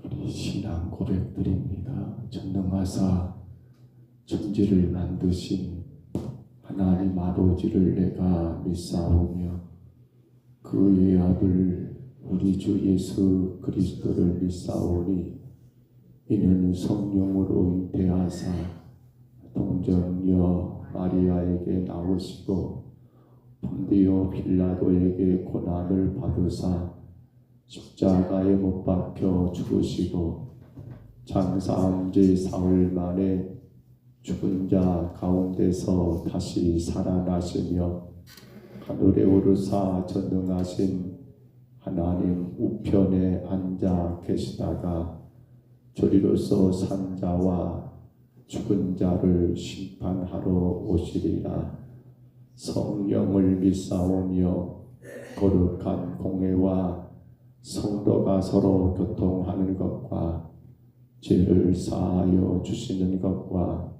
우리 신앙 고백드립니다. 전능하사 천지를 만드신 하나님 아버지를 내가 믿사오며 그의 아들 우리 주 예수 그리스도를 믿사오니 이는 성령으로 잉태하사 동정녀 마리아에게 나오시고 본디오 빌라도에게 고난을 받으사 십자가에 못 박혀 죽으시고 장사한 지 사흘 만에 죽은 자 가운데서 다시 살아나시며 하늘에 오르사 전능하신 하나님 우편에 앉아 계시다가 저리로서 산 자와 죽은 자를 심판하러 오시리라. 성령을 믿사오며 거룩한 공회와 성도가 서로 교통하는 것과 죄를 사하여 주시는 것과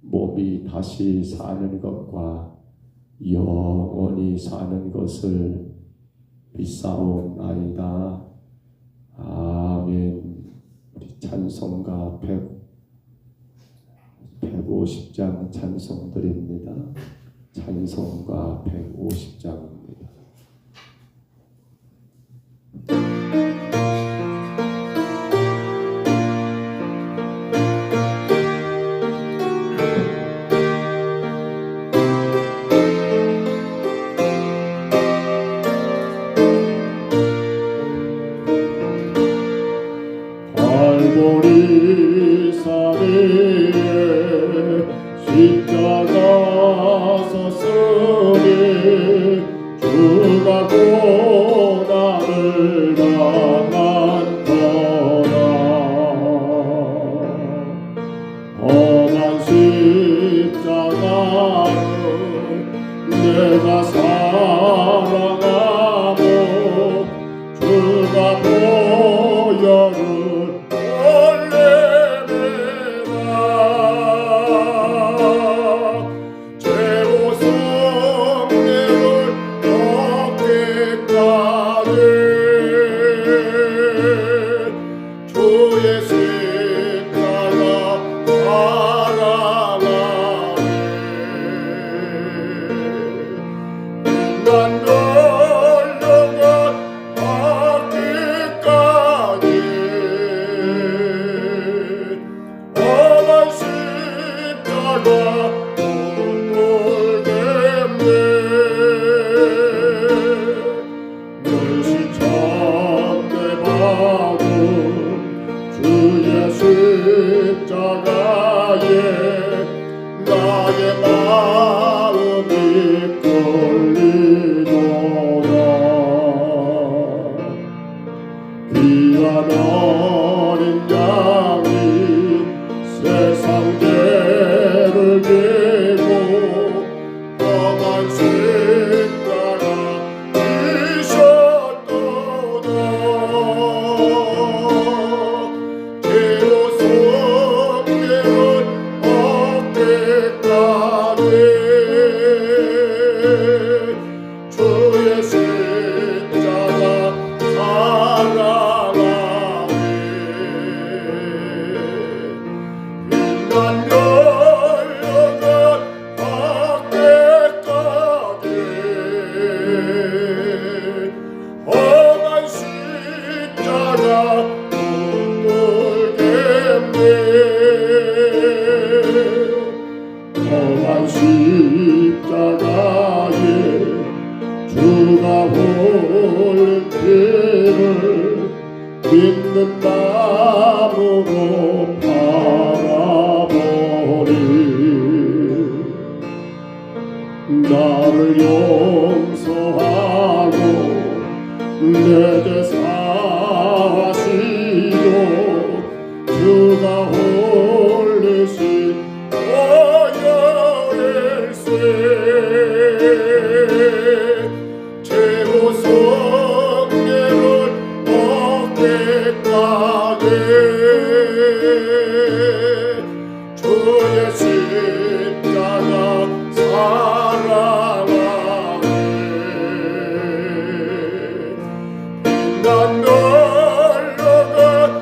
몸이 다시 사는 것과 영원히 사는 것을 믿사옵나이다. 아멘. 우리 찬송가 150장 찬송드립니다. 찬송가 150장입니다. 갈보리 산에 십자가 섰으니 주가 고난을 당한 터라. 험한 십자가를 내가 사랑하고 주가 보혈을 어린 양이 세상 죄를 지고 험한 십자가 지셨도다. 죄로 성령을 얻기까지 주의 십자가 험한 십자가에 주가 흘린 피를 믿는 마음으로 바라보리. 나를 용서하고 내 죄 사하시고 주가 흘리신 죄로 성령을 얻기까지 주의 십자가 사랑하네. 난 널려가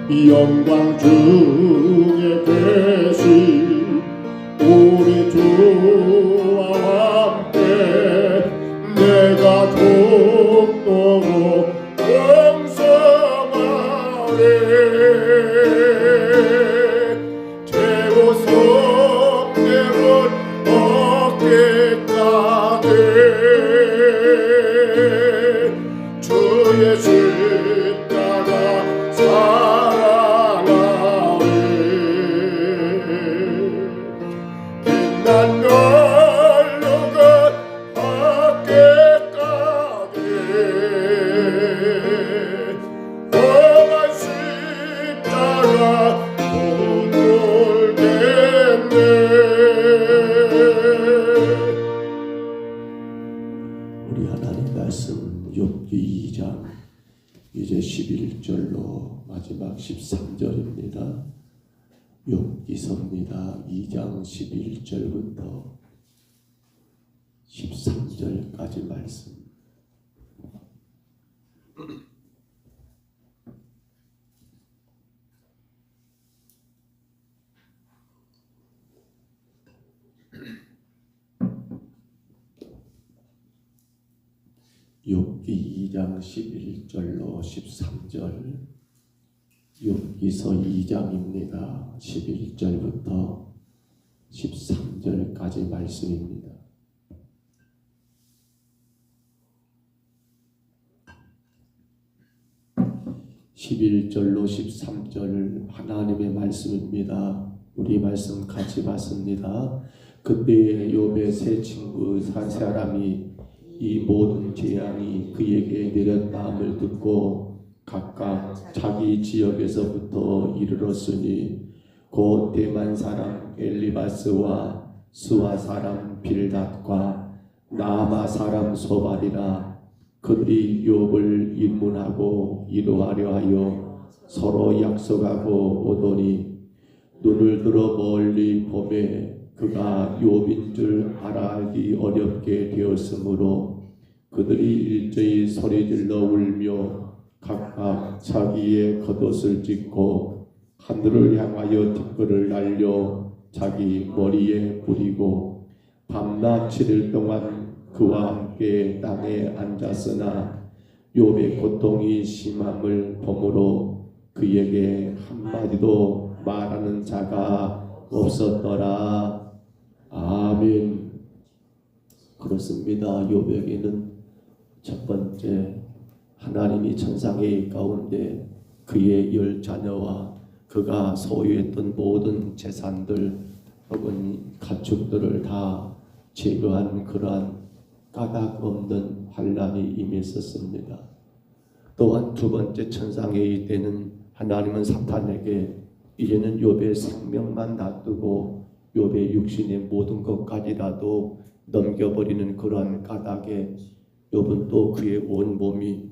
영광 중에 계신 우리 주와 함께 내가 독도로 왕성하리. 태고 성내론 어깨까지 주의 십자가 사랑하리. 빛난 연료가 어깨까지 험한 십자가 못 돌겠네. 우리 하나님 말씀 욥기 2장 이제 11절로 마지막 13절입니다. 욥기서입니다. 2장 11절부터 13절까지 말씀. 욥기 2장 11절로 13절. 욥기서 2장입니다. 11절부터 13절까지 말씀입니다. (11절로) 13절 하나님의 말씀입니다. 우리 말씀 같이 봤습니다. 그때 욥의 세 친구 한 사람이 이 모든 재앙이 그에게 내렸다함을 듣고 각각 자기 지역에서부터 이르렀으니 곧 대만 사람 엘리바스와 스와 사람 빌닷과 나아마 사람 소발이라. 그들이 욥을 입문하고 이루하려 하여 서로 약속하고 오더니 눈을 들어 멀리 보매 그가 욥인 줄 알아알기 어렵게 되었으므로 그들이 일제히 소리질러 울며 각각 자기의 겉옷을 찢고 하늘을 향하여 뒷글을 날려 자기 머리에 뿌리고 밤낮 7일 동안 그와 함께 땅에 앉았으나 욥의 고통이 심함을 보므로 그에게 한마디도 말하는 자가 없었더라. 아멘. 그렇습니다. 욥에게는 첫 번째 하나님이 천상의 가운데 그의 10자녀와 그가 소유했던 모든 재산들 혹은 가축들을 다 제거한 그러한 까닭 없는 환난이 임했었습니다. 또한 두 번째 천상의 때는 하나님은 사탄에게 이제는 욥의 생명만 놔두고 욥의 육신의 모든 것까지라도 넘겨버리는 그러한 까닭에 욥은 또 그의 온 몸이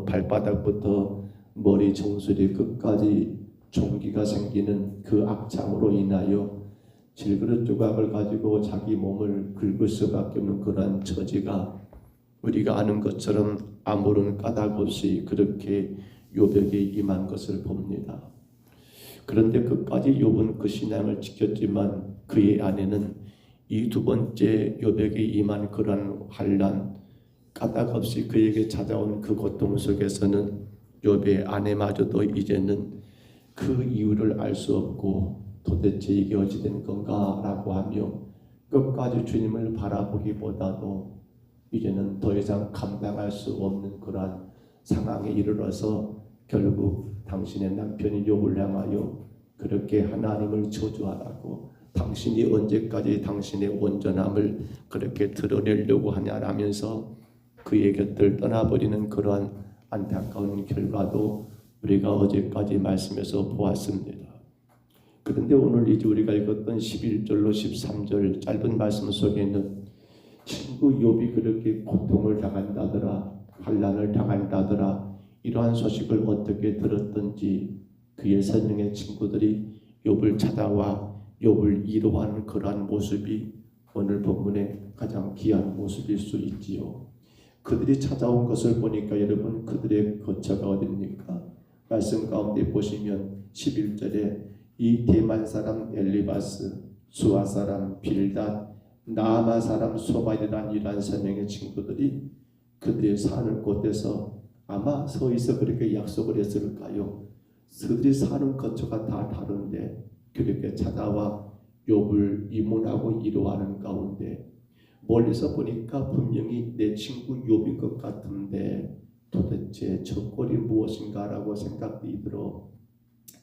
발바닥부터 머리 정수리 끝까지 종기가 생기는 그 악창으로 인하여 질그릇 조각을 가지고 자기 몸을 긁을 수밖에 없는 그러한 처지가 우리가 아는 것처럼 아무런 까닭 없이 그렇게 욥에게 임한 것을 봅니다. 그런데 끝까지 욥은 그 신앙을 지켰지만 그의 아내는 이 두 번째 욥에게 임한 그러한 환난, 까닭 없이 그에게 찾아온 그 고통 속에서는 욥의 아내마저도 이제는 그 이유를 알 수 없고 도대체 이게 어찌 된 건가 라고 하며 끝까지 주님을 바라보기보다도 이제는 더 이상 감당할 수 없는 그러한 상황에 이르러서 결국 당신의 남편이 욥을 향하여 그렇게 하나님을 저주하라고, 당신이 언제까지 당신의 온전함을 그렇게 드러내려고 하냐라면서 그의 곁을 떠나버리는 그러한 안타까운 결과도 우리가 어제까지 말씀에서 보았습니다. 그런데 오늘 이제 우리가 읽었던 11절로 13절 짧은 말씀 속에는 친구 욥이 그렇게 고통을 당한다더라, 환난을 당한다더라, 이러한 소식을 어떻게 들었던지 그의 선영의 친구들이 욥을 찾아와 욥을 위로하는 그러한 모습이 오늘 본문의 가장 귀한 모습일 수 있지요. 그들이 찾아온 것을 보니까 여러분, 그들의 거처가 어디입니까? 말씀 가운데 보시면 11절에 이 대만 사람 엘리바스, 수아 사람 빌닷, 나아마 사람 소발이란 이러한 세 명의 친구들이 그들이 사는 곳에서 아마 서에서 그렇게 약속을 했을까요? 그들이 사는 거처가 다 다른데 그렇게 찾아와 욥을 이문하고 이루하는 가운데 멀리서 보니까 분명히 내 친구 욥인 것 같은데 도대체 저 꼴이 무엇인가라고 생각이 들어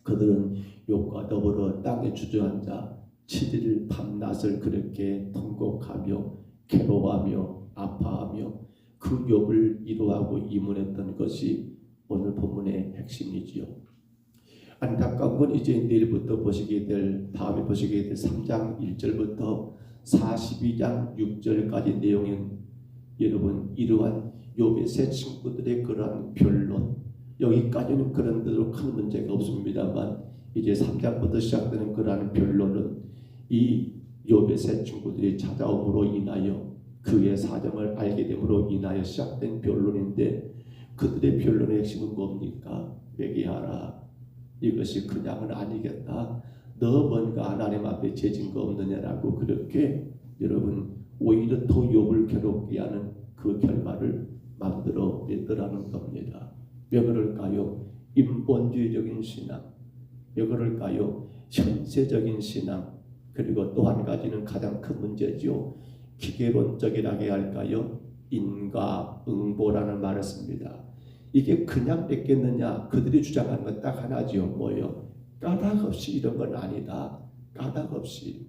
그들은 욥과 더불어 땅에 주저앉아 7일 밤낮을 그렇게 통곡하며 괴로워하며 아파하며 그 욥을 이루하고 이문했던 것이 오늘 본문의 핵심이지요. 안타까운 건 이제 내일부터 보시게 될 다음에 보시게 될 3장 1절부터 42장 6절까지 내용인 여러분 이러한 욥의 세 친구들의 그러한 변론 여기까지는 그런 대로 큰 문제가 없습니다만 이제 3장부터 시작되는 그러한 변론은 이 욥의 세 친구들이 찾아옴으로 인하여 그의 사정을 알게 됨으로 인하여 시작된 변론인데 그들의 변론의 핵심은 뭡니까? 회개하라. 이것이 그냥은 아니겠다. 너 뭔가 하나님 앞에 죄진 거 없느냐라고 그렇게 여러분 오히려 더 욥을 괴롭게 하는 그 결과를 만들어 냈더라는 겁니다. 왜 그럴까요? 인본주의적인 신앙, 왜 그럴까요? 현세적인 신앙, 그리고 또 한 가지는 가장 큰 문제죠. 기계론적이라게 할까요? 인과응보라는 말을 씁니다. 이게 그냥 뺏겠느냐? 그들이 주장하는 건 딱 하나지요. 뭐예요? 까닭 없이 이런 건 아니다. 까닭 없이.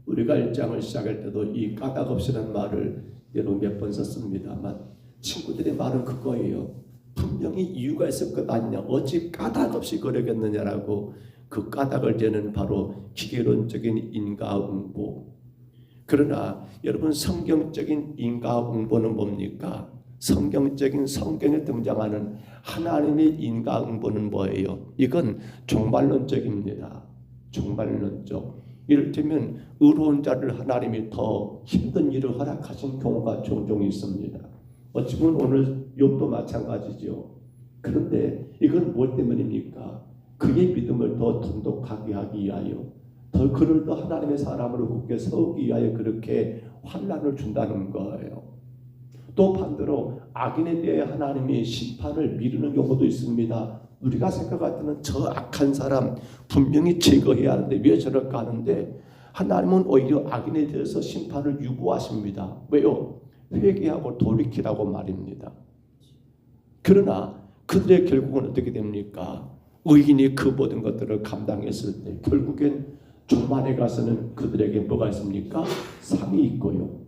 우리가 1장을 시작할 때도 이 까닭 없이라는 말을 여러분 몇 번 썼습니다만 친구들의 말은 그거예요. 분명히 이유가 있을 것 아니냐. 어찌 까닭 없이 그러겠느냐라고 그 까닭을 재는 바로 기계론적인 인과응보. 그러나 여러분 성경적인 인과응보는 뭡니까? 성경적인 성경에 등장하는 하나님의 인과응보는 뭐예요? 이건 종말론적입니다. 종말론적. 이를테면 의로운 자를 하나님이 더 힘든 일을 허락하신 경우가 종종 있습니다. 어찌 보면 오늘 욥도 마찬가지죠. 그런데 이건 뭘 때문입니까? 그의 믿음을 더 돈독하게 하기 위하여 더 그를 더 하나님의 사람으로 굳게 세우기 위하여 그렇게 환난을 준다는 거예요. 또 반대로 악인에 대해 하나님이 심판을 미루는 경우도 있습니다. 우리가 생각할 때는 저 악한 사람 분명히 제거해야 하는데 왜 저럴까 하는데 하나님은 오히려 악인에 대해서 심판을 유보하십니다. 왜요? 회개하고 돌이키라고 말입니다. 그러나 그들의 결국은 어떻게 됩니까? 의인이 그 모든 것들을 감당했을 때 결국엔 종말에 가서는 그들에게 뭐가 있습니까? 상이 있고요.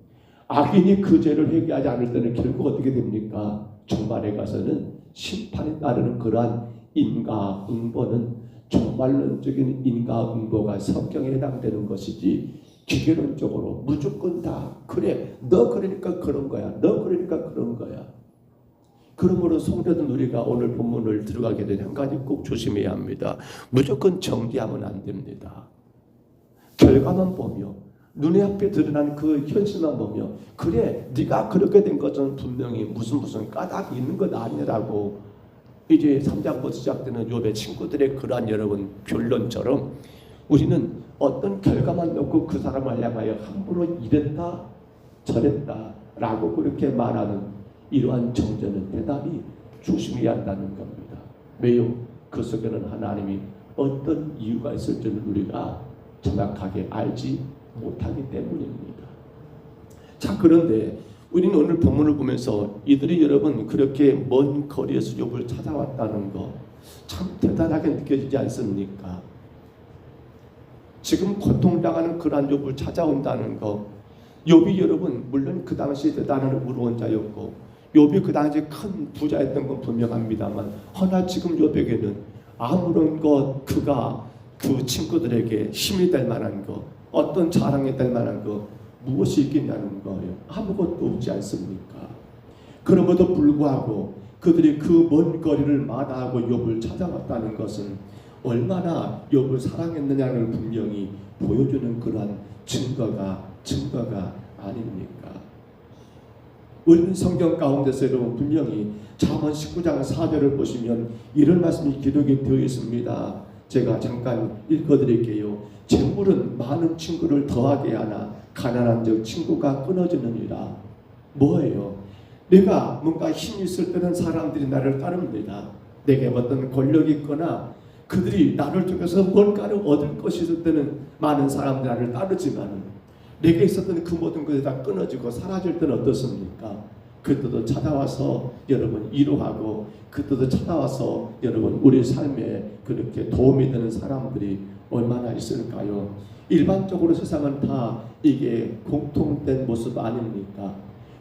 악인이 그 죄를 회개하지 않을 때는 결국 어떻게 됩니까? 종말에 가서는 심판에 따르는 그러한 인과응보는 종말론적인 인과응보가 성경에 해당되는 것이지 기계론적으로 무조건 다 그래 너 그러니까 그런 거야 너 그러니까 그런 거야. 그러므로 성도들 우리가 오늘 본문을 들어가게 된 한 가지 꼭 조심해야 합니다. 무조건 정죄하면 안 됩니다. 결과만 보며 눈에 앞에 드러난 그 현실만 보며 그래 네가 그렇게 된 것은 분명히 무슨 까닭이 있는 것 아니라고 이제 3장부터 시작되는 욥의 친구들의 그러한 여러분 변론처럼 우리는 어떤 결과만 놓고 그 사람을 향하여 함부로 이랬다 저랬다 라고 그렇게 말하는 이러한 정죄는 대단히 조심해야 한다는 겁니다. 왜요? 그 속에는 하나님이 어떤 이유가 있을지는 우리가 정확하게 알지 못하기 때문입니다. 자, 그런데 우리는 오늘 본문을 보면서 이들이 여러분 그렇게 먼 거리에서 욥을 찾아왔다는 거 참 대단하게 느껴지지 않습니까? 지금 고통당하는 그러한 욥을 찾아온다는 거 욥이 여러분 물론 그 당시 대단한 의로운 자였고 욥이 그 당시 큰 부자였던 건 분명합니다만 허나 지금 욥에게는 아무런 것 그가 그 친구들에게 힘이 될 만한 것 어떤 자랑이 될 만한 것 무엇이 있겠냐는 거예요. 아무것도 없지 않습니까? 그럼에도 불구하고 그들이 그 먼 거리를 마다하고 욥을 찾아왔다는 것은 얼마나 욥을 사랑했느냐를 분명히 보여주는 그러한 증거가 아닙니까? 우리는 성경 가운데서 여러분 분명히 잠언 19장 4절을 보시면 이런 말씀이 기록이 되어 있습니다. 제가 잠깐 읽어드릴게요. 재물은 많은 친구를 더하게 하나 가난한 적 친구가 끊어지느니라. 뭐예요? 내가 뭔가 힘이 있을 때는 사람들이 나를 따릅니다. 내게 어떤 권력이 있거나 그들이 나를 통해서 뭔가를 얻을 것이 있을 때는 많은 사람들이 나를 따르지만 내게 있었던 그 모든 것이 다 끊어지고 사라질 때는 어떻습니까? 그때도 찾아와서 여러분 위로하고 그때도 찾아와서 여러분 우리 삶에 그렇게 도움이 되는 사람들이 얼마나 있을까요? 일반적으로 세상은 다 이게 공통된 모습 아닙니까?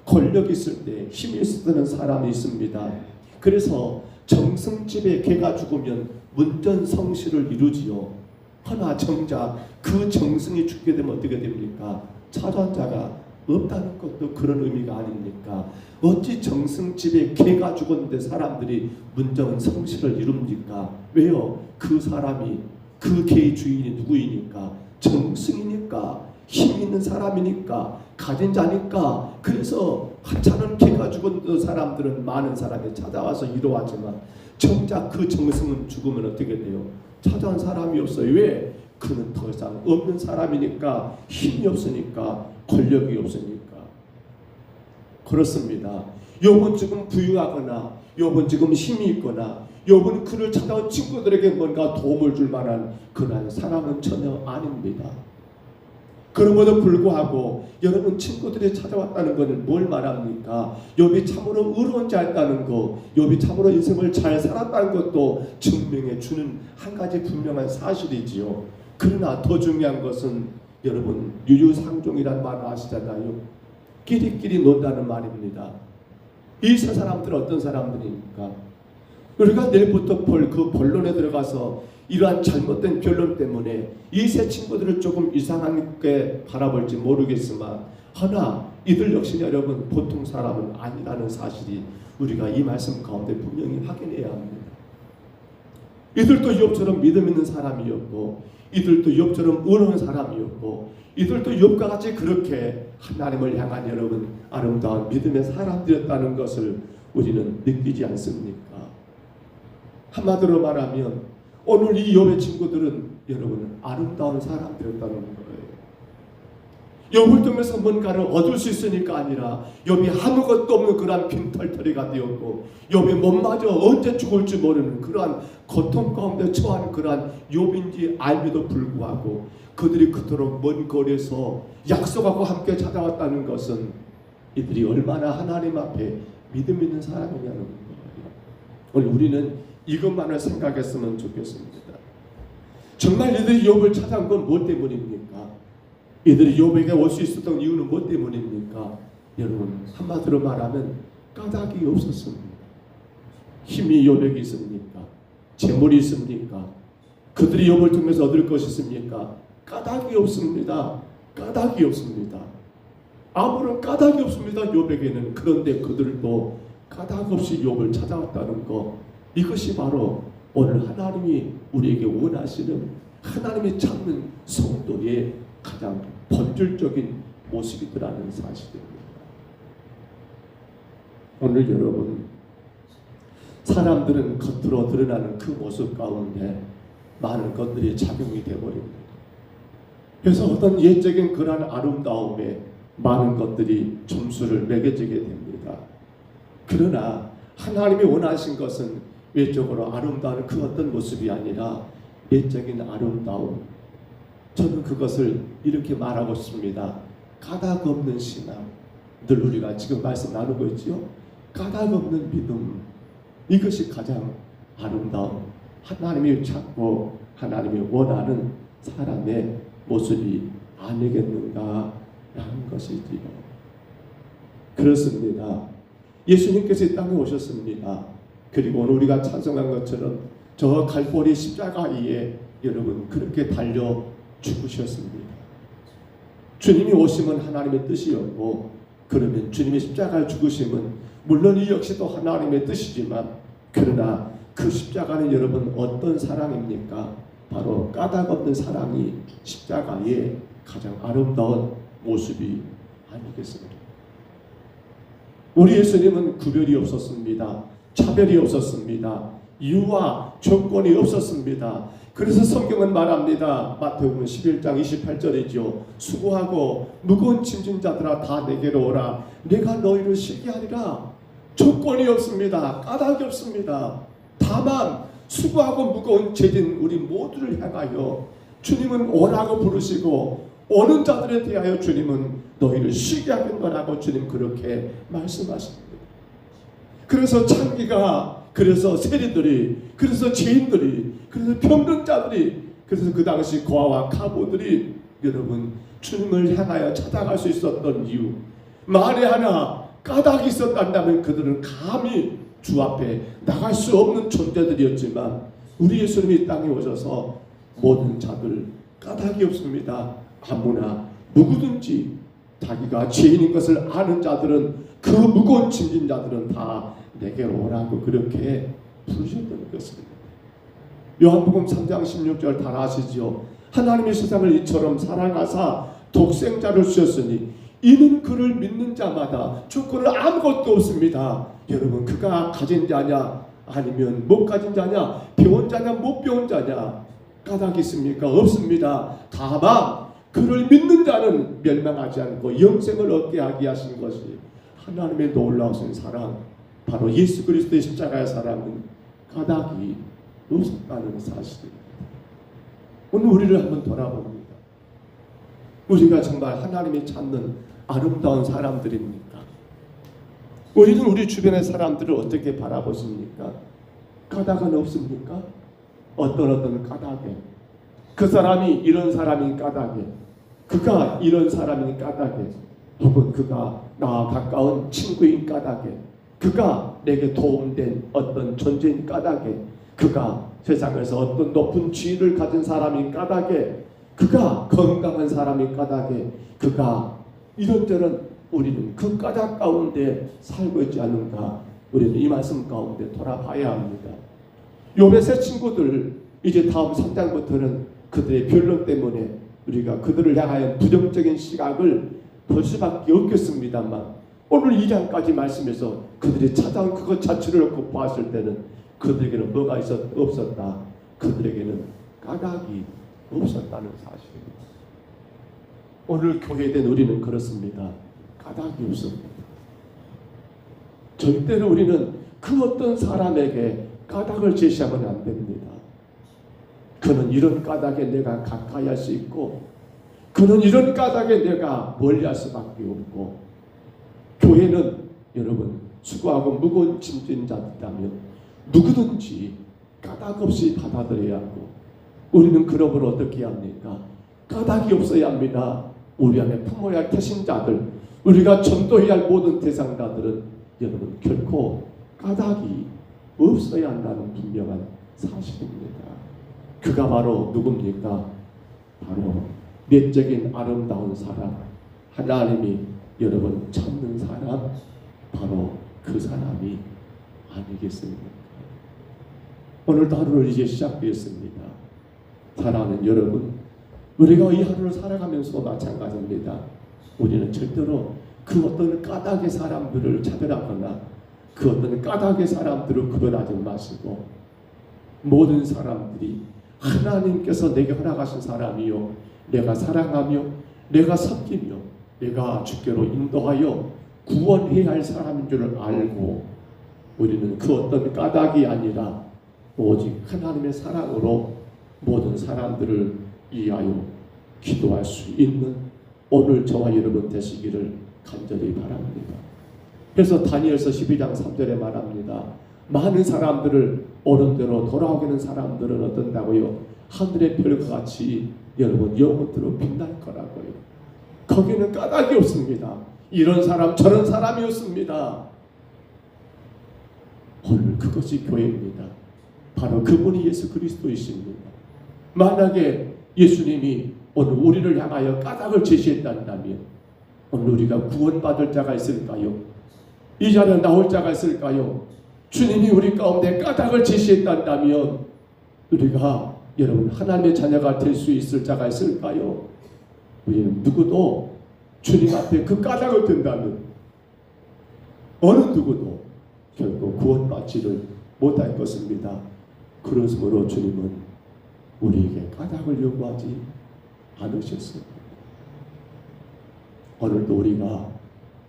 권력이 있을 때 힘이 있을 때는 사람이 있습니다. 그래서 정승집에 개가 죽으면 문전성시를 이루지요. 허나 정작 그 정승이 죽게 되면 어떻게 됩니까? 차전자가 없다는 것도 그런 의미가 아닙니까? 어찌 정승집에 개가 죽었는데 사람들이 문전성시를 이룹니까? 왜요? 그 사람이 그 개의 주인이 누구이니까? 정승이니까, 힘 있는 사람이니까, 가진 자니까. 그래서 하찮은 개가 죽었는데 사람들은 많은 사람이 찾아와서 위로하지만 정작 그 정승은 죽으면 어떻게 돼요? 찾아온 사람이 없어요. 왜? 그는 더 이상 없는 사람이니까, 힘이 없으니까, 권력이 없으니까. 그렇습니다. 욥은 지금 부유하거나 욥은 지금 힘이 있거나 욥은 그를 찾아온 친구들에게 뭔가 도움을 줄 만한 그러한 사람은 전혀 아닙니다. 그럼에도 불구하고 여러분 친구들이 찾아왔다는 것은 뭘 말합니까? 욥이 참으로 의로운 자였다는 것, 욥이 참으로 인생을 잘 살았다는 것도 증명해 주는 한 가지 분명한 사실이지요. 그러나 더 중요한 것은 여러분 유유상종이란 말을 아시잖아요. 끼리끼리 논다는 말입니다. 이 세 사람들은 어떤 사람들입니까? 우리가 내일부터 볼 그 본론에 들어가서 이러한 잘못된 변론 때문에 이 세 친구들을 조금 이상하게 바라볼지 모르겠지만 허나 이들 역시 여러분 보통 사람은 아니라는 사실이 우리가 이 말씀 가운데 분명히 확인해야 합니다. 이들도 욥처럼 믿음 있는 사람이었고 이들도 욥처럼 의로운 사람이었고 이들도 욥과 같이 그렇게 하나님을 향한 여러분 아름다운 믿음의 사람들이었다는 것을 우리는 느끼지 않습니까? 한마디로 말하면 오늘 이 욥의 친구들은 여러분 아름다운 사람들이었다는 거예요. 욥을 통해서 뭔가를 얻을 수 있으니까 아니라 욥이 아무것도 없는 그러한 빈털터리가 되었고 욥이 몸마저 언제 죽을지 모르는 그러한 고통 가운데 처한 그러한 욥인지 알면도 불구하고 그들이 그토록 먼 거리에서 약속하고 함께 찾아왔다는 것은 이들이 얼마나 하나님 앞에 믿음 있는 사람이냐는 거예요. 오늘 우리는 이것만을 생각했으면 좋겠습니다. 정말 이들이 욥을 찾아온 건 무엇 때문입니까? 이들이 욥에게 올 수 있었던 이유는 무엇 때문입니까? 여러분 한마디로 말하면 까닭이 없었습니다. 힘이 욥에게 있습니까? 재물이 있습니까? 그들이 욥을 통해서 얻을 것이 있습니까? 까닭이 없습니다. 까닭이 없습니다. 아무런 까닭이 없습니다. 욥에게는. 그런데 그들도 까닭 없이 욥을 찾아왔다는 것, 이것이 바로 오늘 하나님이 우리에게 원하시는 하나님이 찾는 성도의 가장 본질적인 모습이더라는 사실입니다. 오늘 여러분 사람들은 겉으로 드러나는 그 모습 가운데 많은 것들이 작용이 되어버립니다. 그래서 어떤 예적인 그러한 아름다움에 많은 것들이 점수를 매겨지게 됩니다. 그러나 하나님이 원하신 것은 외적으로 아름다운 그 어떤 모습이 아니라 내적인 아름다움. 저는 그것을 이렇게 말하고 싶습니다. 까닭 없는 신앙. 늘 우리가 지금 말씀 나누고 있지요. 까닭 없는 믿음. 이것이 가장 아름다운 하나님이 찾고 하나님이 원하는 사람의 모습이 아니겠는가 라는 것이지요. 그렇습니다. 예수님께서 이 땅에 오셨습니다. 그리고 오늘 우리가 찬송한 것처럼 저 갈보리 십자가 위에 여러분 그렇게 달려 죽으셨습니다. 주님이 오심은 하나님의 뜻이었고 그러면 주님이 십자가에 죽으심은 물론 이 역시도 하나님의 뜻이지만 그러나 그 십자가는 여러분 어떤 사랑입니까? 바로 까닭 없는 사랑이 십자가의 가장 아름다운 모습이 아니겠습니까? 우리 예수님은 구별이 없었습니다. 차별이 없었습니다. 이유와 조건이 없었습니다. 그래서 성경은 말합니다. 마태복음 11장 28절이죠. 수고하고 무거운 짐진 자들아 다 내게로 오라. 내가 너희를 쉬게 하리라. 조건이 없습니다. 까닭이 없습니다. 다만 수고하고 무거운 죄진 우리 모두를 향하여 주님은 오라고 부르시고 오는 자들에 대하여 주님은 너희를 쉬게 하겠노라고 주님 그렇게 말씀하십니다. 그래서 창기가, 그래서 세리들이, 그래서 죄인들이, 그래서 병든자들이, 그래서 그 당시 고아와 가부들이 여러분 주님을 향하여 찾아갈 수 있었던 이유, 만에 하나 까닭이 있었다면 그들은 감히 주 앞에 나갈 수 없는 존재들이었지만 우리 예수님이 땅에 오셔서 모든 자들 까닭이 없습니다. 아무나 누구든지 자기가 죄인인 것을 아는 자들은 그 무거운 짐진 자들은 다 내게로 오라고 그렇게 부르셨던 것입니다. 요한복음 3장 16절 다 아시지요. 하나님의 세상을 이처럼 사랑하사 독생자를 주셨으니 이는 그를 믿는 자마다 조건은 아무것도 없습니다. 여러분 그가 가진 자냐 아니면 못 가진 자냐, 배운 자냐 못 배운 자냐 까닭이 있습니까? 없습니다. 다만 그를 믿는 자는 멸망하지 않고 영생을 얻게 하게 하신 것이 하나님의 놀라우신 사랑, 바로 예수 그리스도의 십자가의 사랑은 까닭이 없었다는 사실입니다. 오늘 우리를 한번 돌아봅니다. 우리가 정말 하나님이 찾는 아름다운 사람들입니까? 우리는 우리 주변의 사람들을 어떻게 바라보십니까? 까닭은 없습니까? 어떤 까닭에 그 사람이 이런 사람인 까닭에, 그가 이런 사람인 까닭에, 혹은 그가 나와 가까운 친구인 까닭에, 그가 내게 도움된 어떤 존재인 까닭에, 그가 세상에서 어떤 높은 지위를 가진 사람인 까닭에, 그가 건강한 사람인 까닭에, 그가 이런저런 우리는 그 까닭 가운데 살고 있지 않는가? 우리는 이 말씀 가운데 돌아봐야 합니다. 욥의 세 친구들, 이제 다음 3장부터는 그들의 변론 때문에 우리가 그들을 향하여 부정적인 시각을 볼 수밖에 없겠습니다만 오늘 2장까지 말씀에서 그들이 찾아온 그것 자체를 놓고 보았을 때는 그들에게는 뭐가 없었다? 그들에게는 까닭이 없었다는 사실입니다. 오늘 교회된 우리는 그렇습니다. 까닭이 없습니다. 절대로 우리는 그 어떤 사람에게 까닭을 제시하면 안 됩니다. 그는 이런 까닭에 내가 가까이 할 수 있고 그는 이런 까닭에 내가 멀리 할 수밖에 없고, 교회는 여러분 수고하고 무거운 짐진 자들이라면 누구든지 까닭 없이 받아들여야 하고, 우리는 그러므로 어떻게 합니까? 까닭이 없어야 합니다. 우리 안에 품어야 할 태신자들, 우리가 전도해야 할 모든 대상자들은 여러분 결코 까닭이 없어야 한다는 분명한 사실입니다. 그가 바로 누굽니까? 바로 내적인 아름다운 사람, 하나님이 여러분 찾는 사람, 바로 그 사람이 아니겠습니까? 오늘도 하루를 이제 시작되었습니다. 사랑하는 여러분, 우리가 이 하루를 살아가면서 마찬가지입니다. 우리는 절대로 그 어떤 까닭의 사람들을 차별하거나 그 어떤 까닭의 사람들을 구별하지 마시고, 모든 사람들이 하나님께서 내게 허락하신 사람이요, 내가 사랑하며 내가 섬기며 내가 주께로 인도하여 구원해야 할 사람인 줄 알고, 우리는 그 어떤 까닭이 아니라 오직 하나님의 사랑으로 모든 사람들을 위하여 기도할 수 있는 오늘 저와 여러분 되시기를 간절히 바랍니다. 그래서 다니엘서 12장 3절에 말합니다. 많은 사람들을 옳은 대로 돌아오기는 사람들은 어떤다고요? 하늘의 별과 같이 여러분 영원토록 빛날 거라고요. 거기는 까닭이 없습니다. 이런 사람 저런 사람이 없습니다. 오늘 그것이 교회입니다. 바로 그분이 예수 그리스도이십니다. 만약에 예수님이 오늘 우리를 향하여 까닭을 제시했다면 오늘 우리가 구원받을 자가 있을까요? 이 자리에 나올 자가 있을까요? 주님이 우리 가운데 까닭을 제시했다면 우리가 여러분 하나님의 자녀가 될 수 있을 자가 있을까요? 우리는 누구도 주님 앞에 그 까닭을 든다면 어느 누구도 결코 구원받지를 못할 것입니다. 그러므로 주님은 우리에게 까닭을 요구하지 않으셨습니다. 오늘도 우리가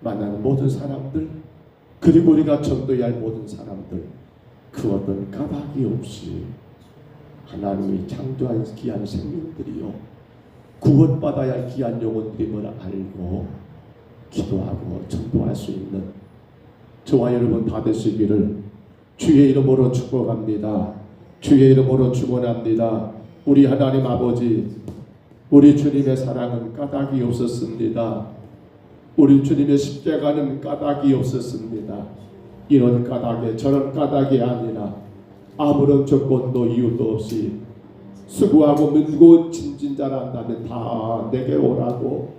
만나는 모든 사람들, 그리고 우리가 전도해야 할 모든 사람들, 그 어떤 까닭이 없이 하나님이 창조한 귀한 생명들이요, 구원받아야 할 귀한 영혼들임을 알고 기도하고 전도할 수 있는 저와 여러분 다 되시기를 주의 이름으로 축복합니다. 주의 이름으로 축원합니다. 우리 하나님 아버지, 우리 주님의 사랑은 까닭이 없었습니다. 우리 주님의 십자가는 까닭이 없었습니다. 이런 까닭에 저런 까닭이 아니라 아무런 조건도 이유도 없이 수고하고 믿고 진진자란다면 다 내게 오라고,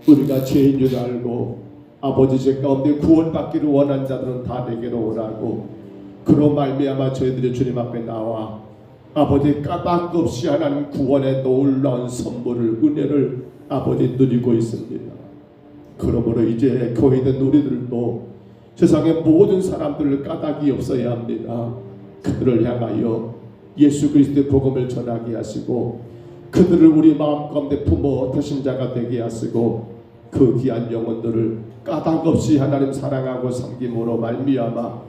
우리가 죄인 줄 알고 아버지 죄 가운데 구원받기를 원하는 자들은 다 내게로 오라고, 그로 말미암아 저희들이 주님 앞에 나와 아버지 까닭 없이 하나님 구원의 놀라운 선물을, 은혜를 아버지 누리고 있습니다. 그러므로 이제 교회된 우리들도 세상의 모든 사람들을 까닭이 없어야 합니다. 그들을 향하여 예수 그리스도의 복음을 전하게 하시고 그들을 우리 마음 가운데 품어 되신 자가 되게 하시고 그 귀한 영혼들을 까닭 없이 하나님 사랑하고 섬김으로 말미암아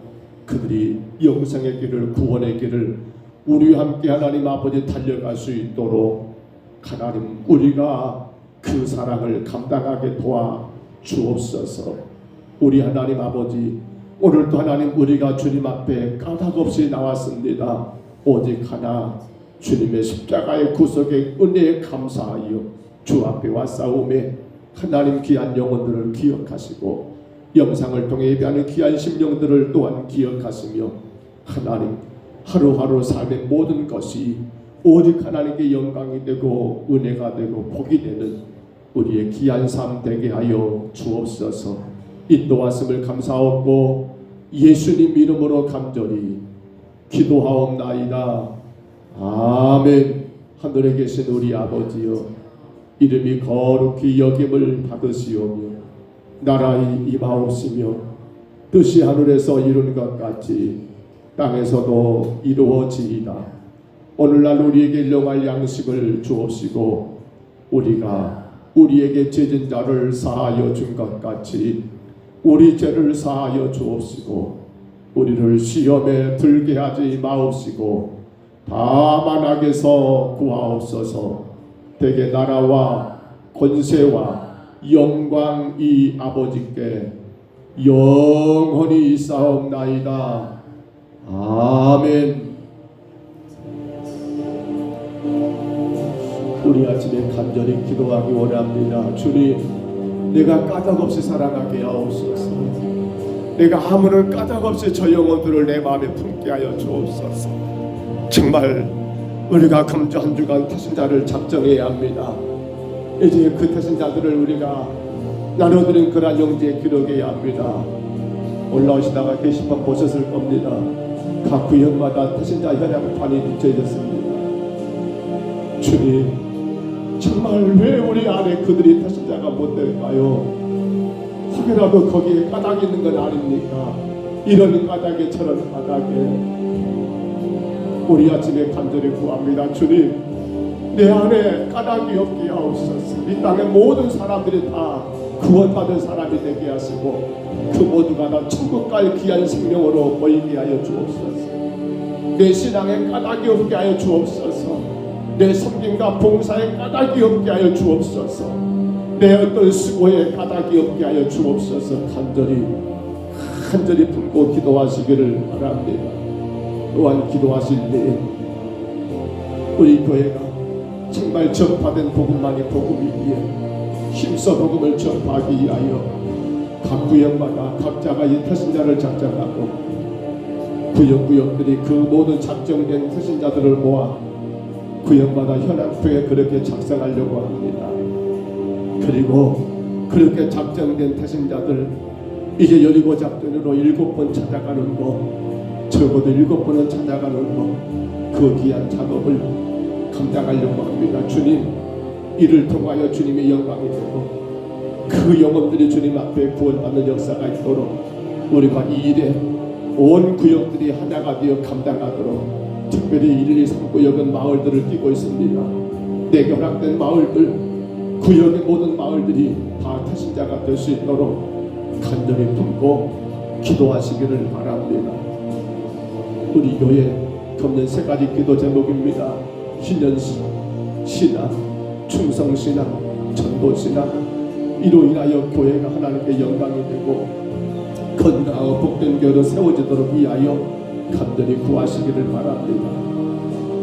그들이 영생의 길을, 구원의 길을 우리와 함께 하나님 아버지 달려갈 수 있도록 하나님 우리가 그 사랑을 감당하게 도와 주옵소서. 우리 하나님 아버지, 오늘도 하나님 우리가 주님 앞에 까닭 없이 나왔습니다. 오직 하나 주님의 십자가의 구속의 은혜에 감사하여 주 앞에 와 싸움에 하나님 귀한 영혼들을 기억하시고 영상을 통해 예배하는 귀한 심령들을 또한 기억하시며 하나님 하루하루 삶의 모든 것이 오직 하나님께 영광이 되고 은혜가 되고 복이 되는 우리의 귀한 삶 되게 하여 주옵소서. 인도하심을 감사하고 예수님 이름으로 간절히 기도하옵나이다. 아멘. 하늘에 계신 우리 아버지여, 이름이 거룩히 여김을 받으시오며 나라의 임하옵시며 뜻이 하늘에서 이룬 것 같이 땅에서도 이루어지이다. 오늘날 우리에게 일용할 양식을 주옵시고 우리가 우리에게 죄진 자를 사하여 준 것 같이 우리 죄를 사하여 주옵시고 우리를 시험에 들게 하지 마옵시고 다만 악에서 구하옵소서. 대개 나라와 권세와 영광이 아버지께 영원히 있사옵나이다. 아멘. 우리 아침에 간절히 기도하기 원합니다. 주님, 내가 까닭없이 사랑하게 하옵소서. 내가 아무런 까닭없이 저 영혼들을 내 마음에 품게 하여 주옵소서. 정말 우리가 금주 한 주간 태신자를 작정해야 합니다. 이제 그 태신자들을 우리가 나눠드린 그런 영지에 기록해야 합니다. 올라오시다가 게시판 보셨을 겁니다. 각 구역마다 태신자 현황판이 붙여졌습니다. 주님, 정말 왜 우리 안에 그들이 태신자가 못 될까요? 혹여라도 거기에 까닭이 있는 건 아닙니까? 이런 까닭에 저런 까닭에 우리 아침에 간절히 구합니다. 주님, 내 안에 까닭이 없게 하옵소서. 이 땅의 모든 사람들이 다 구원받은 사람이 되게 하시고 그 모두가 다 천국 갈 귀한 생명으로 보이게 하여 주옵소서. 내 신앙에 까닭이 없게 하여 주옵소서. 내 섬김과 봉사에 까닭이 없게 하여 주옵소서. 내 어떤 수고에 까닭이 없게 하여 주옵소서. 간절히 품고 기도하시기를 바랍니다. 또한 기도하실 때 우리 교회가 정말 전파된 복음만이 복음이기에 힘써 복음을 전파하기 위하여 각 구역마다 각자가 이 태신자를 작정하고 구역구역들이 그 모든 작정된 태신자들을 모아 구역마다 현황표에 그렇게 작성하려고 합니다. 그리고 그렇게 작정된 태신자들 이제 여리고 작전으로 7번 찾아가는 거, 적어도 7번은 찾아가는 거, 그 귀한 작업을 감당하려고 합니다. 주님, 이를 통하여 주님의 영광이 되고 그 영혼들이 주님 앞에 구원받는 역사가 있도록 우리가 이 일에 온 구역들이 하나가 되어 감당하도록 특별히 1, 2, 3구역은 마을들을 끼고 있습니다. 내게 허락된 마을들, 구역의 모든 마을들이 다 태신자가 될 수 있도록 간절히 품고 기도하시기를 바랍니다. 우리 교회 걷는 3가지 기도 제목입니다. 신앙, 충성신앙, 전도신앙. 이로 인하여 교회가 하나님께 영광이 되고 건강하고 복된 교회로 세워지도록 위하여 간절히 구하시기를 바랍니다.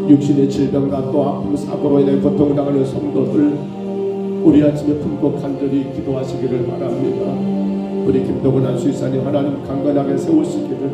육신의 질병과 또 아픔 사고로 인해 고통당하는 성도들 우리 아침에 품고 간절히 기도하시기를 바랍니다. 우리 김동훈 안수이사님 하나님 강건하게 세우시기를